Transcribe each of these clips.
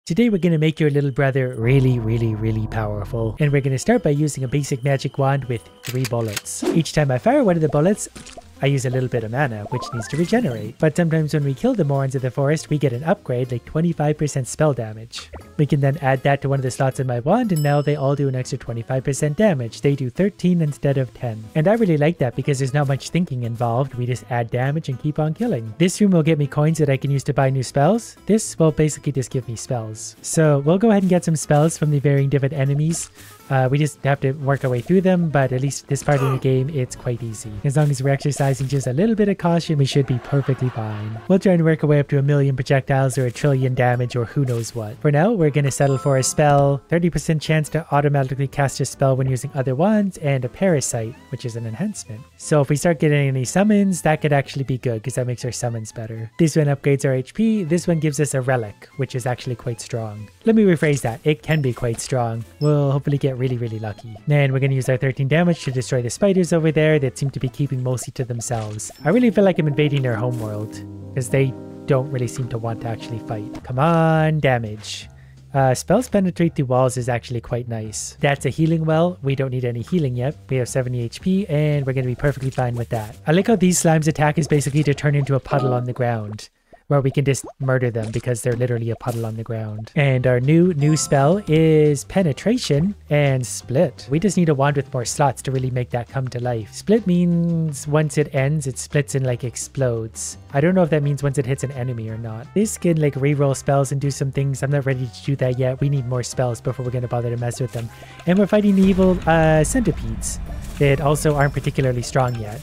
Today we're going to make your little brother really powerful. And we're going to start by using a basic magic wand with 3 bullets. Each time I fire one of the bullets, I use a little bit of mana, which needs to regenerate. But sometimes when we kill the Morons of the forest, we get an upgrade, like 25% spell damage. We can then add that to one of the slots in my wand, and now they all do an extra 25% damage. They do 13 instead of 10. And I really like that because there's not much thinking involved. We just add damage and keep on killing. This room will get me coins that I can use to buy new spells. This will basically just give me spells. So we'll go ahead and get some spells from the varying different enemies. We just have to work our way through them, but at least this part of the game, it's quite easy. As long as we're exercising just a little bit of caution, we should be perfectly fine. We'll try and work our way up to 1,000,000 projectiles or 1,000,000,000 damage or who knows what. For now, we're going to settle for a spell, 30% chance to automatically cast a spell when using other wands, and a parasite, which is an enhancement. So if we start getting any summons, that could actually be good because that makes our summons better. This one upgrades our HP. This one gives us a relic, which is actually quite strong. Let me rephrase that. It can be quite strong. We'll hopefully get really lucky. Then we're going to use our 13 damage to destroy the spiders over there that seem to be keeping mostly to themselves. I really feel like I'm invading their homeworld because they don't really seem to want to actually fight. Come on, damage. Spells penetrate through walls is actually quite nice. That's a healing well. We don't need any healing yet. We have 70 HP and we're going to be perfectly fine with that. I like how these slimes attack is basically to turn into a puddle on the ground, where we can just murder them because they're literally a puddle on the ground. And our new spell is penetration and split. We just need a wand with more slots to really make that come to life. Split means once it ends, it splits and like explodes. I don't know if that means once it hits an enemy or not. This can like reroll spells and do some things. I'm not ready to do that yet. We need more spells before we're going to bother to mess with them. And we're fighting the evil centipedes that also aren't particularly strong yet.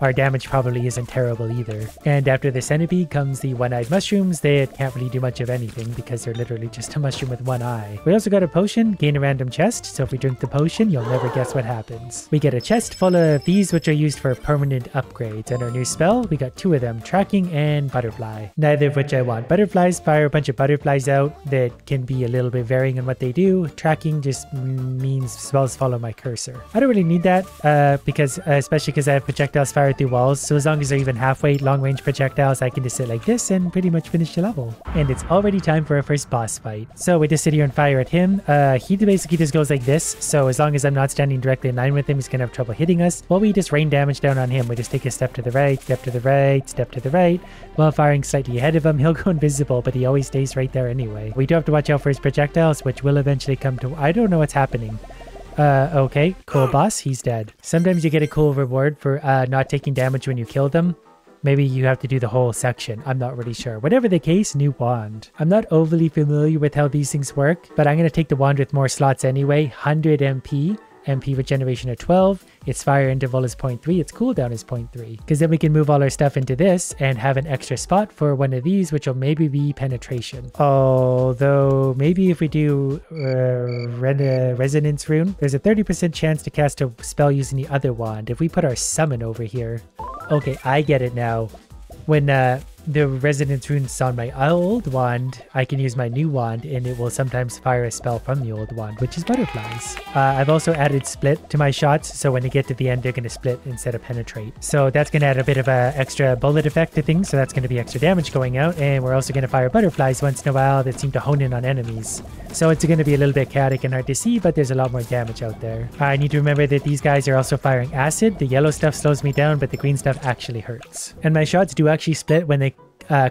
Our damage probably isn't terrible either. And after the centipede comes the one-eyed mushrooms. They can't really do much of anything because they're literally just a mushroom with one eye. We also got a potion, gain a random chest. So if we drink the potion, you'll never guess what happens. We get a chest full of these, which are used for permanent upgrades. And our new spell, we got 2 of them, tracking and butterfly. Neither of which I want. Butterflies fire a bunch of butterflies out that can be a little bit varying in what they do. Tracking just means spells follow my cursor. I don't really need that especially because I have projectiles fire through walls, so as long as they're even halfway long-range projectiles, I can just sit like this and pretty much finish the level. And it's already time for our first boss fight. So we just sit here and fire at him. He basically just goes like this, so as long as I'm not standing directly in line with him, he's gonna have trouble hitting us. While we just rain damage down on him, we just take a step to the right, step to the right, step to the right. While firing slightly ahead of him, he'll go invisible, but he always stays right there anyway. We do have to watch out for his projectiles, which will eventually come to... I don't know what's happening. Okay, cool boss, he's dead. Sometimes you get a cool reward for not taking damage when you kill them. Maybe you have to do the whole section. I'm not really sure. Whatever the case, new wand. I'm not overly familiar with how these things work, but I'm going to take the wand with more slots anyway. 100 MP. MP regeneration at 12, its fire interval is 0.3, its cooldown is 0.3. Because then we can move all our stuff into this and have an extra spot for one of these, which will maybe be penetration. Although, maybe if we do resonance rune, there's a 30% chance to cast a spell using the other wand. If we put our summon over here... Okay, I get it now. When the resonance rune's on my old wand, I can use my new wand and it will sometimes fire a spell from the old wand, which is butterflies. I've also added split to my shots, so when they get to the end, they're going to split instead of penetrate. So that's going to add a bit of a extra bullet effect to things, so that's going to be extra damage going out, and we're also going to fire butterflies once in a while that seem to hone in on enemies. So it's going to be a little bit chaotic and hard to see, but there's a lot more damage out there. I need to remember that these guys are also firing acid. The yellow stuff slows me down, but the green stuff actually hurts. And my shots do actually split when they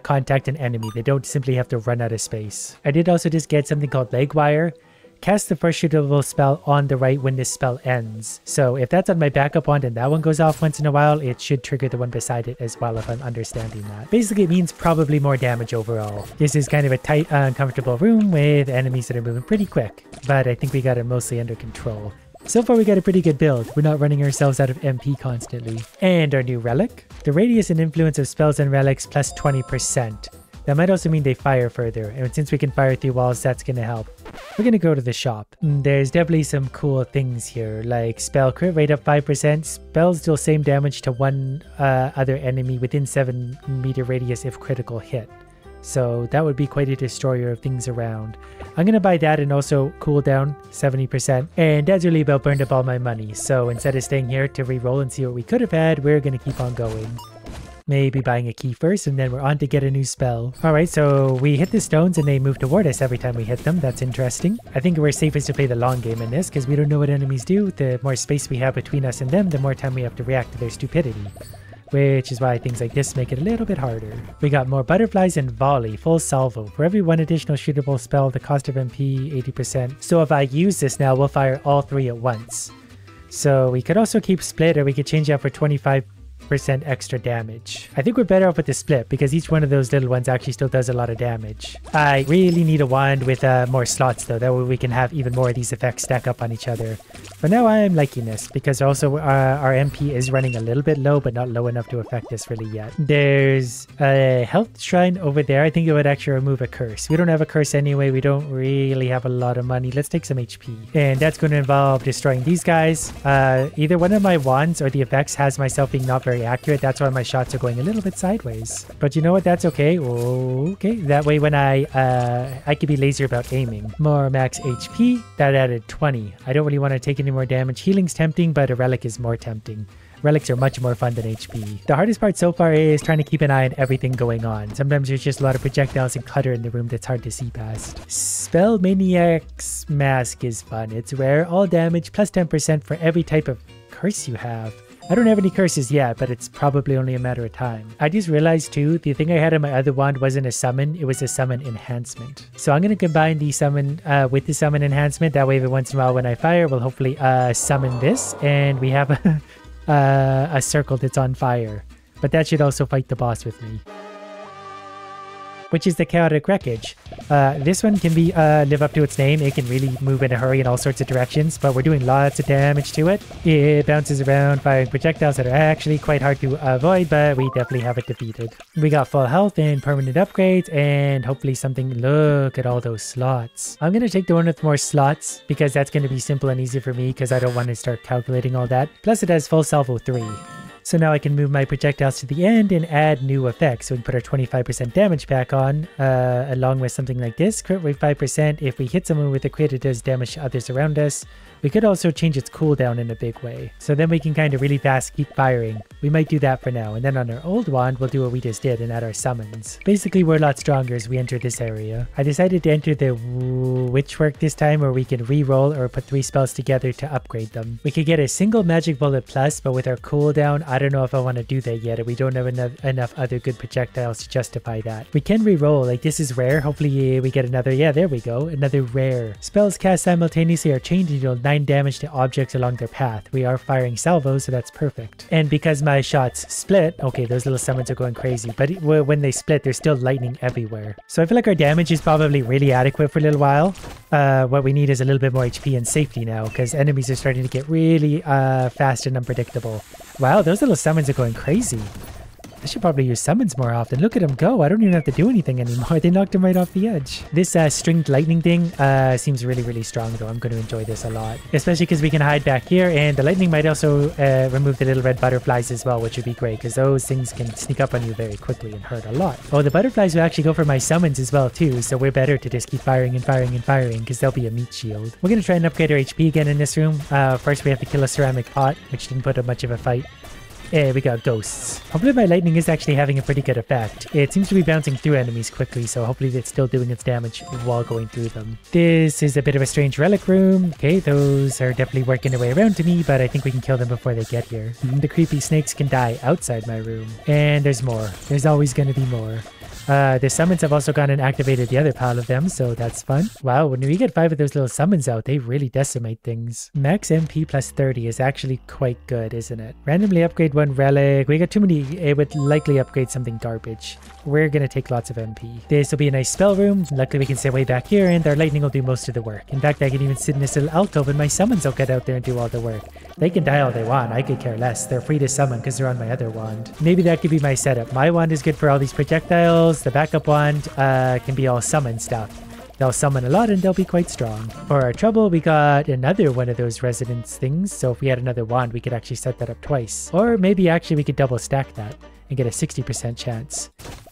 contact an enemy. They don't simply have to run out of space. I did also just get something called leg wire. Cast the first shootable spell on the right when this spell ends. So if that's on my backup wand and that one goes off once in a while, it should trigger the one beside it as well, if I'm understanding that. Basically, it means probably more damage overall. This is kind of a tight, uncomfortable room with enemies that are moving pretty quick, but I think we got it mostly under control. So far we got a pretty good build. We're not running ourselves out of MP constantly. And our new relic. The radius and influence of spells and relics plus 20%. That might also mean they fire further, and since we can fire through walls, that's going to help. We're going to go to the shop. There's definitely some cool things here, like spell crit rate up 5%, spells deal same damage to one other enemy within 7-meter radius if critical hit. So that would be quite a destroyer of things around. I'm going to buy that and also cooldown 70%. And that's really about burned up all my money. So instead of staying here to re-roll and see what we could have had, we're going to keep on going. Maybe buying a key first, and then we're on to get a new spell. Alright, so we hit the stones and they move toward us every time we hit them. That's interesting. I think we're safest to play the long game in this, because we don't know what enemies do. The more space we have between us and them, the more time we have to react to their stupidity. Which is why things like this make it a little bit harder. We got more butterflies and volley, full salvo. For every one additional shootable spell, the cost of MP 80%. So if I use this now, we'll fire all 3 at once. So we could also keep split, or we could change out for 25% extra damage. I think we're better off with the split because each one of those little ones actually still does a lot of damage. I really need a wand with more slots though, that way we can have even more of these effects stack up on each other. For now I'm liking this because also our MP is running a little bit low, but not low enough to affect us really yet. There's a health shrine over there. I think it would actually remove a curse. We don't have a curse anyway. We don't really have a lot of money. Let's take some HP. And that's going to involve destroying these guys. Either one of my wands or the effects has myself being not very accurate. That's why my shots are going a little bit sideways. But you know what? That's okay. Okay. That way when I could be lazier about aiming. More max HP. That added 20. I don't really want to take any more damage. Healing's tempting, but a relic is more tempting. Relics are much more fun than HP. The hardest part so far is trying to keep an eye on everything going on. Sometimes there's just a lot of projectiles and clutter in the room that's hard to see past. Spell Maniac's Mask is fun. It's rare. All damage plus 10% for every type of curse you have. I don't have any curses yet, but it's probably only a matter of time. I just realized too, the thing I had on my other wand wasn't a summon, it was a summon enhancement. So I'm going to combine the summon with the summon enhancement. That way every once in a while when I fire, we'll hopefully summon this, and we have a circle that's on fire. But that should also fight the boss with me. Which is the Chaotic Wreckage. This one can be live up to its name. It can really move in a hurry in all sorts of directions, but we're doing lots of damage to it. It bounces around, firing projectiles that are actually quite hard to avoid, but we definitely have it defeated. We got full health and permanent upgrades, and hopefully something. Look at all those slots. I'm going to take the one with more slots, because that's going to be simple and easy for me, because I don't want to start calculating all that. Plus it has full salvo 3. So now I can move my projectiles to the end and add new effects. So we can put our 25% damage back on, along with something like this. Crit rate 5%. If we hit someone with a crit, it does damage to others around us. We could also change its cooldown in a big way. So then we can kind of really fast keep firing. We might do that for now. And then on our old wand, we'll do what we just did and add our summons. Basically, we're a lot stronger as we enter this area. I decided to enter the Witchwork this time, where we can re-roll or put 3 spells together to upgrade them. We could get a single magic bullet plus, but with our cooldown, I don't know if I want to do that yet. We don't have enough other good projectiles to justify that. We can re-roll. Like, this is rare. Hopefully we get another. Yeah, there we go. Another rare. Spells cast simultaneously are chained to deal 9 damage to objects along their path. We are firing salvos, so that's perfect. And because my shots split, okay, those little summons are going crazy, but when they split, there's still lightning everywhere. So I feel like our damage is probably really adequate for a little while. What we need is a little bit more HP and safety now, because enemies are starting to get really fast and unpredictable. Wow, those little summons are going crazy. I should probably use summons more often. Look at them go. I don't even have to do anything anymore. They knocked him right off the edge. This stringed lightning thing seems really, really strong though. I'm going to enjoy this a lot. Especially because we can hide back here, and the lightning might also remove the little red butterflies as well, which would be great because those things can sneak up on you very quickly and hurt a lot. Oh, the butterflies will actually go for my summons as well too, so we're better to just keep firing and firing and firing because they'll be a meat shield. We're going to try and upgrade our HP again in this room. First we have to kill a ceramic pot, which didn't put up much of a fight. Yeah, we got ghosts. Hopefully my lightning is actually having a pretty good effect. It seems to be bouncing through enemies quickly, so hopefully it's still doing its damage while going through them. This is a bit of a strange relic room. Okay, those are definitely working their way around to me, but I think we can kill them before they get here. The creepy snakes can die outside my room. And there's more. There's always going to be more. The summons have also gone and activated the other pile of them, so that's fun. Wow, when we get 5 of those little summons out, they really decimate things. Max MP plus 30 is actually quite good, isn't it? Randomly upgrade 1 relic. We got too many. It would likely upgrade something garbage. We're going to take lots of MP. This will be a nice spell room. Luckily, we can sit way back here, and our lightning will do most of the work. In fact, I can even sit in this little alcove, and my summons will get out there and do all the work. They can die all they want. I could care less. They're free to summon because they're on my other wand. Maybe that could be my setup. My wand is good for all these projectiles. The backup wand can be all summon stuff. They'll summon a lot and they'll be quite strong. For our trouble, we got another one of those resonance things. So if we had another wand, we could actually set that up twice. Or maybe actually we could double stack that and get a 60% chance.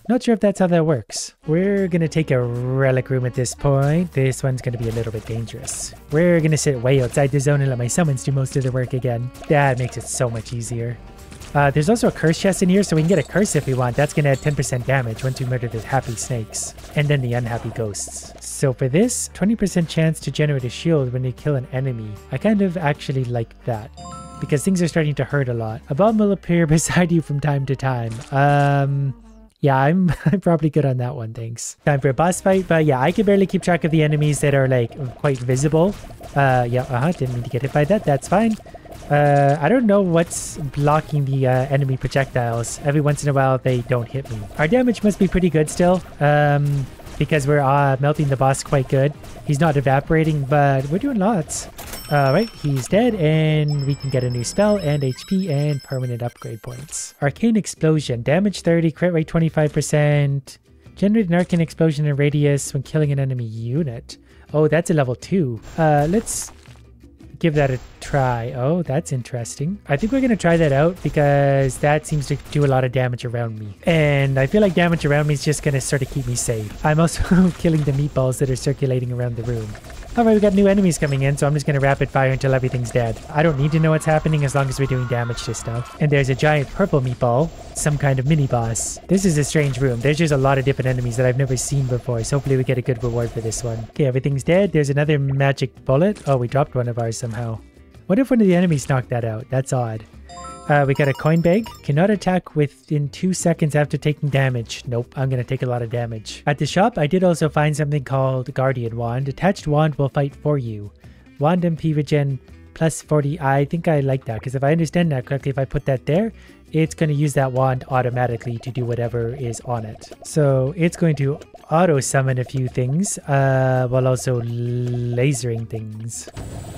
Not sure if that's how that works. We're going to take a relic room at this point. This one's going to be a little bit dangerous. We're going to sit way outside the zone and let my summons do most of the work again. That makes it so much easier. There's also a curse chest in here, so we can get a curse if we want. That's going to add 10% damage once we murder the happy snakes. And then the unhappy ghosts. So for this, 20% chance to generate a shield when you kill an enemy. I kind of actually like that, because things are starting to hurt a lot. A bomb will appear beside you from time to time. Yeah, I'm probably good on that one, thanks. Time for a boss fight, but yeah, I can barely keep track of the enemies that are like quite visible. Didn't mean to get hit by that, that's fine. I don't know what's blocking the enemy projectiles. Every once in a while, they don't hit me. Our damage must be pretty good still, because we're melting the boss quite good. He's not evaporating, but we're doing lots. Alright, he's dead, and we can get a new spell, and HP, and permanent upgrade points. Arcane Explosion. Damage 30, crit rate 25%. Generate an arcane explosion in radius when killing an enemy unit. Oh, that's a level 2. Let's give that a try. Oh, that's interesting. I think we're going to try that out because that seems to do a lot of damage around me. And I feel like damage around me is just going to sort of keep me safe. I'm also killing the meatballs that are circulating around the room. Alright, we got new enemies coming in, so I'm just going to rapid fire until everything's dead. I don't need to know what's happening as long as we're doing damage to stuff. And there's a giant purple meatball, some kind of mini-boss. This is a strange room. There's just a lot of different enemies that I've never seen before, so hopefully we get a good reward for this one. Okay, everything's dead. There's another magic bullet. Oh, we dropped one of ours somehow. What if one of the enemies knocked that out? That's odd. We got a coin bag. Cannot attack within 2 seconds after taking damage. Nope, I'm going to take a lot of damage. At the shop, I did also find something called Guardian Wand. Attached wand will fight for you. Wand MP regen plus 40. I think I like that, because if I understand that correctly, if I put that there, it's going to use that wand automatically to do whatever is on it. So it's going to auto summon a few things while also lasering things.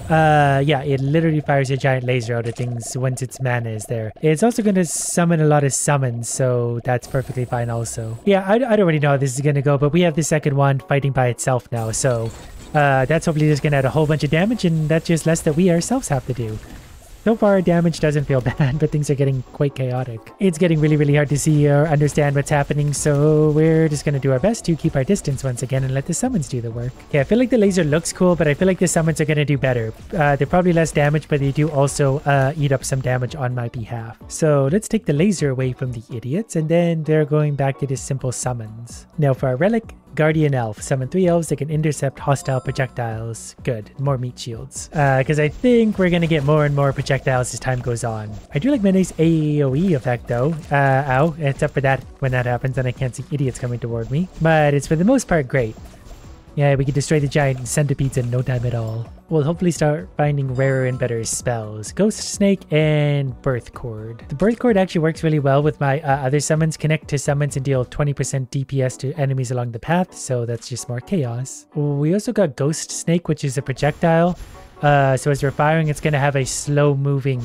Yeah, it literally fires a giant laser out of things once its mana is there. It's also going to summon a lot of summons, so that's perfectly fine also. Yeah, I don't really know how this is going to go, but we have the second one fighting by itself now, so that's hopefully just going to add a whole bunch of damage, and that's just less that we ourselves have to do. So far, damage doesn't feel bad, but things are getting quite chaotic. It's getting really, really hard to see or understand what's happening, so we're just going to do our best to keep our distance once again and let the summons do the work. Okay, I feel like the laser looks cool, but I feel like the summons are going to do better. They're probably less damage, but they do also eat up some damage on my behalf. So let's take the laser away from the idiots, and then they're going back to the simple summons. Now for our relic, Guardian Elf. Summon 3 elves that can intercept hostile projectiles. Good. More meat shields. Because I think we're going to get more and more projectiles as time goes on. I do like my nice AoE effect though. Ow. Except for that, when that happens, then I can't see idiots coming toward me. But it's for the most part great. Yeah, we can destroy the giant centipedes in no time at all. We'll hopefully start finding rarer and better spells. Ghost Snake and Birth Cord. The Birth Cord actually works really well with my other summons. Connect to summons and deal 20% DPS to enemies along the path, so that's just more chaos. We also got Ghost Snake, which is a projectile. So as we're firing, it's going to have a slow-moving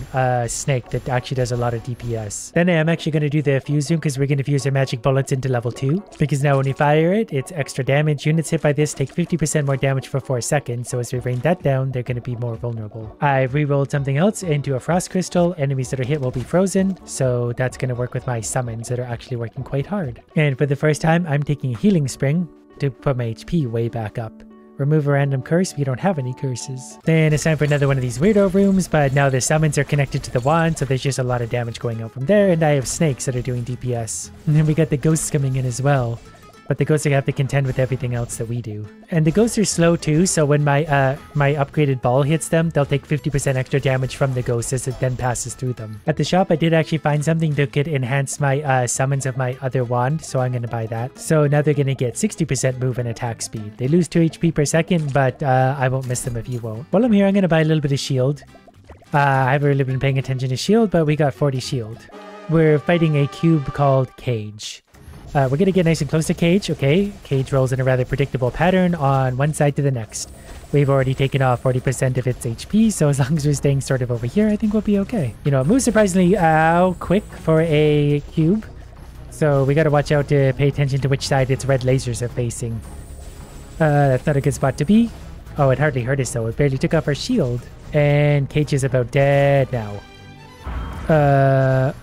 snake that actually does a lot of DPS. Then I am actually going to do the fuse zoom because we're going to fuse our magic bullets into level 2. Because now when we fire it, it's extra damage. Units hit by this take 50% more damage for 4 seconds. So as we rain that down, they're going to be more vulnerable. I re-rolled something else into a frost crystal. Enemies that are hit will be frozen. So that's going to work with my summons that are actually working quite hard. And for the first time, I'm taking a healing spring to put my HP way back up. Remove a random curse. We don't have any curses. Then it's time for another one of these weirdo rooms, but now the summons are connected to the wand, so there's just a lot of damage going out from there, and I have snakes that are doing DPS. And then we got the ghosts coming in as well. But the ghosts are going to have to contend with everything else that we do. And the ghosts are slow too, so when my upgraded ball hits them, they'll take 50% extra damage from the ghosts as it then passes through them. At the shop, I did actually find something that could enhance my summons of my other wand, so I'm going to buy that. So now they're going to get 60% move and attack speed. They lose 2 HP per second, but I won't miss them if you won't. While I'm here, I'm going to buy a little bit of shield. I haven't really been paying attention to shield, but we got 40 shield. We're fighting a cube called Cage. We're going to get nice and close to Cage. Okay, Cage rolls in a rather predictable pattern on one side to the next. We've already taken off 40% of its HP, so as long as we're staying sort of over here, I think we'll be okay. You know, it moves surprisingly quick for a cube. So we got to watch out to pay attention to which side its red lasers are facing. That's not a good spot to be. Oh, it hardly hurt us though. It barely took off our shield. And Cage is about dead now.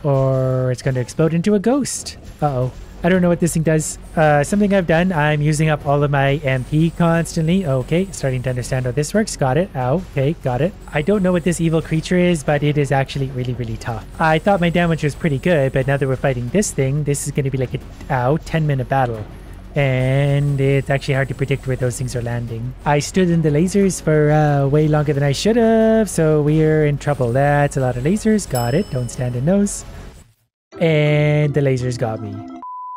Or it's going to explode into a ghost. Uh-oh. I don't know what this thing does. Something I've done, I'm using up all of my MP constantly. Okay, starting to understand how this works. Got it. Ow. Okay, got it. I don't know what this evil creature is, but it is actually really, really tough. I thought my damage was pretty good, but now that we're fighting this thing, this is going to be like a 10-minute battle. And it's actually hard to predict where those things are landing. I stood in the lasers for way longer than I should have, so we're in trouble. That's a lot of lasers. Got it. Don't stand in those. And the lasers got me.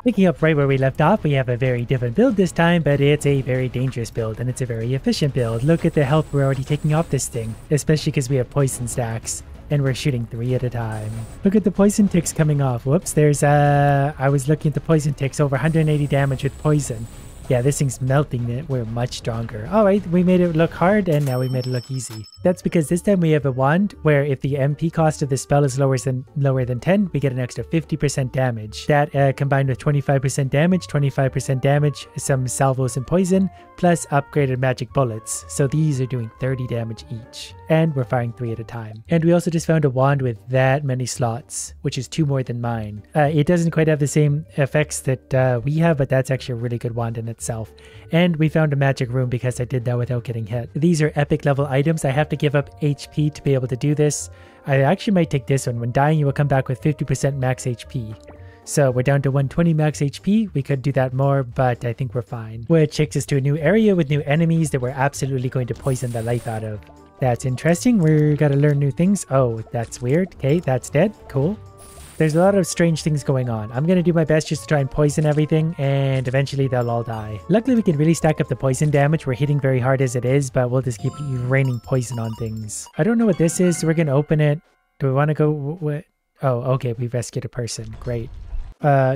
Picking up right where we left off, we have a very different build this time, but it's a very dangerous build, and it's a very efficient build. Look at the health we're already taking off this thing, especially because we have poison stacks. And we're shooting 3 at a time. Look at the poison ticks coming off. Whoops, there's I was looking at the poison ticks, over 180 damage with poison. Yeah, this thing's melting it. We're much stronger. Alright, we made it look hard and now we made it look easy. That's because this time we have a wand where if the MP cost of the spell is lower than 10, we get an extra 50% damage. That combined with 25% damage, some salvos and poison, plus upgraded magic bullets. So these are doing 30 damage each. And we're firing 3 at a time. And we also just found a wand with that many slots, which is 2 more than mine. It doesn't quite have the same effects that we have, but that's actually a really good wand in itself. And we found a magic room because I did that without getting hit. These are epic level items. I have to give up HP to be able to do this. I actually might take this one. When dying, you will come back with 50% max HP. So we're down to 120 max HP. We could do that more, but I think we're fine. Which takes us to a new area with new enemies that we're absolutely going to poison the life out of. That's interesting. We're gotta learn new things. Oh, that's weird. Okay, that's dead. Cool. There's a lot of strange things going on. I'm going to do my best just to try and poison everything, and eventually they'll all die. Luckily, we can really stack up the poison damage. We're hitting very hard as it is, but we'll just keep raining poison on things. I don't know what this is, so we're going to open it. Do we want to go? What? Oh, okay. We rescued a person. Great.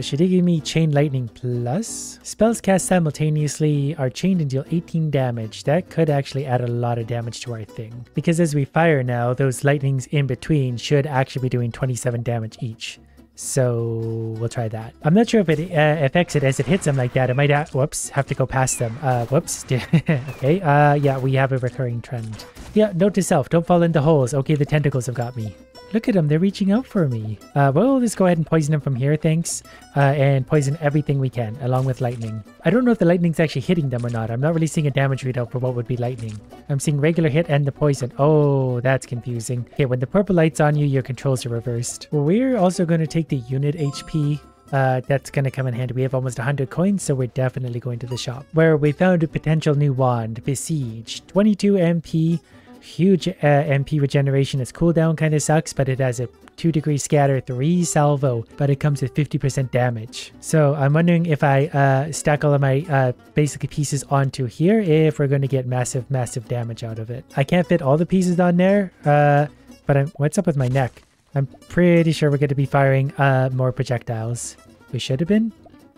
Should it give me Chain Lightning Plus? Spells cast simultaneously are chained and deal 18 damage. That could actually add a lot of damage to our thing. Because as we fire now, those lightnings in between should actually be doing 27 damage each. So we'll try that. I'm not sure if it affects it as it hits them like that. It might whoops, have to go past them. Whoops. Okay. Yeah, we have a recurring trend. Yeah, note to self, don't fall into holes. Okay, the tentacles have got me. Look at them, they're reaching out for me. Well, we'll just go ahead and poison them from here, thanks. And poison everything we can, along with lightning. I don't know if the lightning's actually hitting them or not. I'm not really seeing a damage readout for what would be lightning. I'm seeing regular hit and the poison. Oh, that's confusing. Okay, when the purple light's on you, your controls are reversed. Well, we're also going to take the unit HP. That's going to come in handy. We have almost 100 coins, so we're definitely going to the shop. Where we found a potential new wand, Besiege. 22 MP. Huge MP regeneration. Its cooldown kind of sucks, but it has a 2-degree scatter, 3 salvo, but it comes with 50% damage. So I'm wondering if I stack all of my basic pieces onto here, if we're going to get massive damage out of it. I can't fit all the pieces on there, but what's up with my neck? I'm pretty sure we're going to be firing more projectiles. We should have been.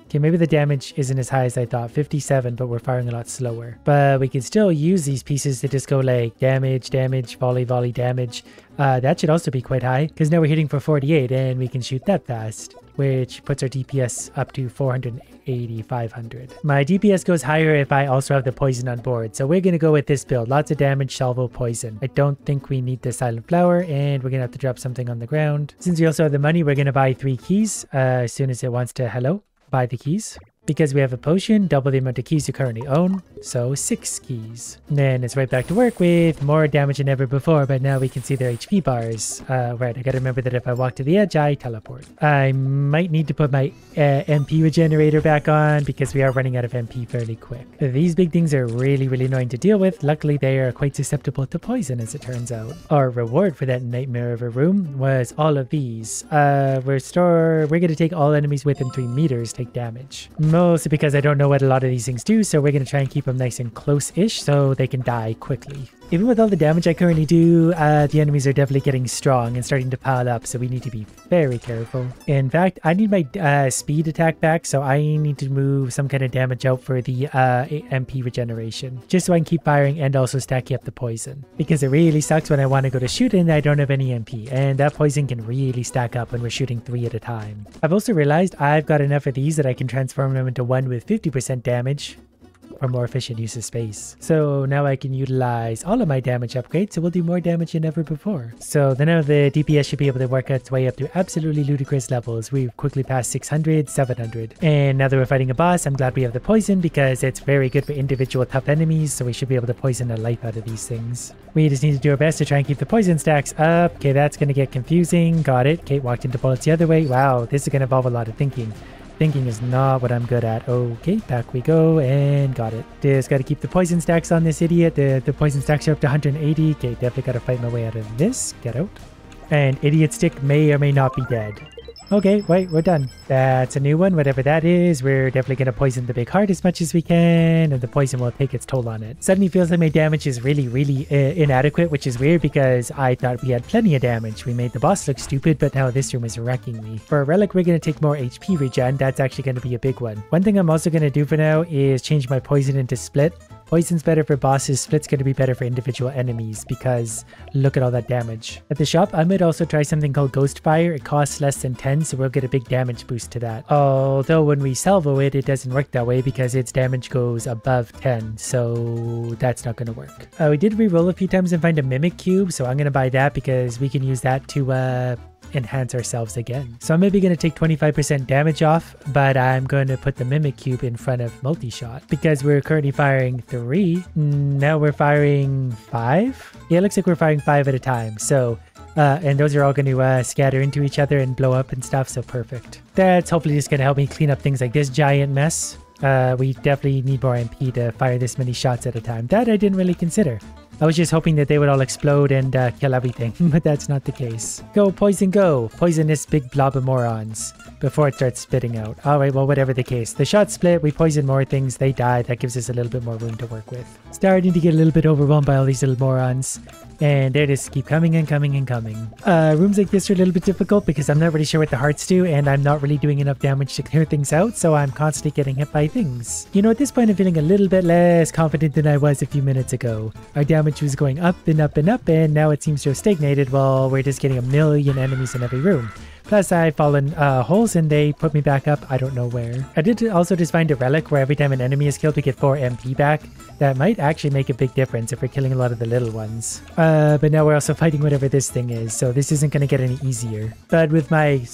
Okay, maybe the damage isn't as high as I thought, 57, but we're firing a lot slower. But we can still use these pieces to just go like damage, volley, damage. That should also be quite high, because now we're hitting for 48 and we can shoot that fast, which puts our DPS up to 480, 500. My DPS goes higher if I also have the poison on board, so we're going to go with this build. Lots of damage, salvo, poison. I don't think we need the silent flower, and we're going to have to drop something on the ground. Since we also have the money, we're going to buy 3 keys as soon as it wants to buy the keys. Because we have a potion, double the amount of keys you currently own, so 6 keys. And then it's right back to work with more damage than ever before, but now we can see their HP bars. Right, I gotta remember that if I walk to the edge, I teleport. I might need to put my MP regenerator back on because we are running out of MP fairly quick. These big things are really annoying to deal with. Luckily, they are quite susceptible to poison, as it turns out. Our reward for that nightmare of a room was all of these. We're gonna take all enemies within 3 meters take damage. Mostly because I don't know what a lot of these things do, so we're going to try and keep them nice and close-ish so they can die quickly. Even with all the damage I currently do, the enemies are definitely getting strong and starting to pile up, so we need to be very careful. In fact, I need my speed attack back, so I need to move some kind of damage out for the MP regeneration, just so I can keep firing and also stacking up the poison. Because it really sucks when I want to go to shoot and I don't have any MP, and that poison can really stack up when we're shooting 3 at a time. I've also realized I've got enough of these that I can transform them into one with 50% damage. for more efficient use of space. So now I can utilize all of my damage upgrades, so we'll do more damage than ever before. So then now the DPS should be able to work its way up to absolutely ludicrous levels. We've quickly passed 600, 700. And now that we're fighting a boss, I'm glad we have the poison because it's very good for individual tough enemies, so we should be able to poison the life out of these things. We just need to do our best to try and keep the poison stacks up. Okay, that's going to get confusing. Got it. Kate walked into bullets the other way. Wow, this is going to involve a lot of thinking. Thinking is not what I'm good at. Okay, back we go, and got it. Just got to keep the poison stacks on this idiot. The poison stacks are up to 180. Okay, definitely got to fight my way out of this. Get out. And idiot stick may or may not be dead. Okay, wait, we're done. That's a new one, whatever that is. We're definitely going to poison the big heart as much as we can, and the poison will take its toll on it. Suddenly feels like my damage is really inadequate, which is weird because I thought we had plenty of damage. We made the boss look stupid, but now this room is wrecking me. For a relic, we're going to take more HP regen. That's actually going to be a big one. One thing I'm also going to do for now is change my poison into split. Poison's better for bosses, split's going to be better for individual enemies because look at all that damage. At the shop, I might also try something called Ghost Fire. It costs less than 10, so we'll get a big damage boost to that. Although when we salvo it, it doesn't work that way because its damage goes above 10, so that's not going to work. We did re-roll a few times and find a Mimic Cube, so I'm going to buy that because we can use that to enhance ourselves again. So I'm maybe going to take 25% damage off, but I'm going to put the Mimic Cube in front of multi-shot because we're currently firing 3. Now we're firing 5. Yeah, it looks like we're firing 5 at a time. So and those are all going to scatter into each other and blow up and stuff, so perfect. That's hopefully just going to help me clean up things like this giant mess. We definitely need more MP to fire this many shots at a time. That I didn't really consider. I was just hoping that they would all explode and kill everything, but that's not the case. Go, poison, go! Poison this big blob of morons before it starts spitting out. Alright, well, whatever the case. The shots split, we poison more things, they die. That gives us a little bit more room to work with. Starting to get a little bit overwhelmed by all these little morons. And they just keep coming and coming and coming. Rooms like this are a little bit difficult because I'm not really sure what the hearts do and I'm not really doing enough damage to clear things out, so I'm constantly getting hit by things. You know, at this point I'm feeling a little bit less confident than I was a few minutes ago. Our damage was going up and up and up, and now it seems to have stagnated. Well, we're just getting a million enemies in every room. Plus, I've fallen holes and they put me back up. I don't know where. I did also just find a relic where every time an enemy is killed, we get 4 MP back. That might actually make a big difference if we're killing a lot of the little ones. But now we're also fighting whatever this thing is, so this isn't going to get any easier. But with my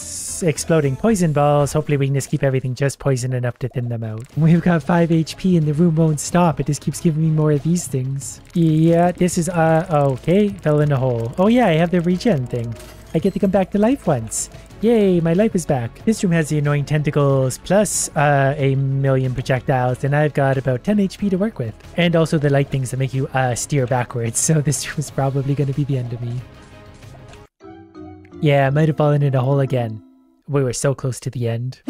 exploding poison balls, hopefully we can just keep everything just poison enough to thin them out. We've got 5 HP and the room won't stop. It just keeps giving me more of these things. Yeah, this is, okay, fell in a hole. Oh yeah, I have the regen thing. I get to come back to life once. Yay, my life is back. This room has the annoying tentacles plus a million projectiles, and I've got about 10 HP to work with. And also the light things that make you steer backwards, so this room is probably going to be the end of me. Yeah, I might have fallen in a hole again. We were so close to the end.